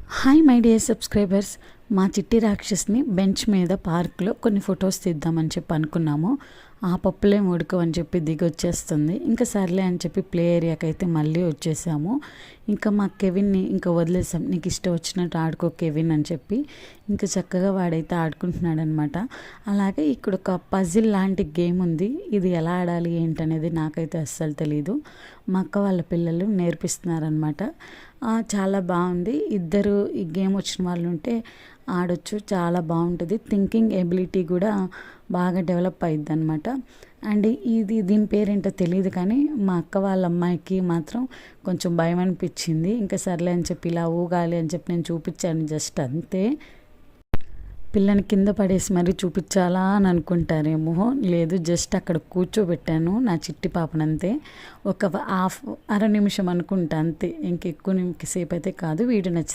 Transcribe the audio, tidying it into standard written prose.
Hi my dear subscribers. మా చిట్టి రాక్షస్ని bench మీద పార్క్లో కొన్ని ఫొటోస్ తీద్దామని చెప్పి అనుకున్నాము. ఆ పప్పులే ఉడకవని చెప్పి దిగి వచ్చేస్తుంది. ఇంకా సర్లే అని చెప్పి ప్లే ఏరియాకి అయితే మళ్ళీ వచ్చేసాము. ఇంకా మా కెవిన్ని ఇంకా వదిలేసాం. నీకు ఇష్టం వచ్చినట్టు ఆడుకో కెవిన్ అని చెప్పి ఇంకా చక్కగా వాడైతే ఆడుకుంటున్నాడు అనమాట. అలాగే ఇక్కడ ఒక పజిల్ లాంటి గేమ్ ఉంది. ఇది ఎలా ఆడాలి ఏంటనేది నాకైతే అస్సలు తెలీదు. మా అక్క వాళ్ళ పిల్లలు నేర్పిస్తున్నారనమాట. చాలా బాగుంది. ఇద్దరు ఈ గేమ్ వచ్చిన వాళ్ళు ఉంటే ఆడొచ్చు. చాలా బాగుంటుంది. థింకింగ్ ఎబిలిటీ కూడా బాగా డెవలప్ అయ్యిద్ది అనమాట. అండ్ దీని పేరేంటో తెలియదు, కానీ మా అక్క వాళ్ళ అమ్మాయికి మాత్రం కొంచెం భయం అనిపించింది. ఇంకా సర్లే అని చెప్పి ఇలా ఊగాలి అని చెప్పి నేను చూపించాను, జస్ట్ అంతే. పిల్లని కింద పడేసి మరీ చూపించాలా అని అనుకుంటారేమో. లేదు, జస్ట్ అక్కడ కూర్చోబెట్టాను నా చిట్టి పాపనంతే. ఒక అర నిమిషం అనుకుంటా అంతే. ఇంకెక్కువ సేపు అయితే కాదు. వీడియో నచ్చితే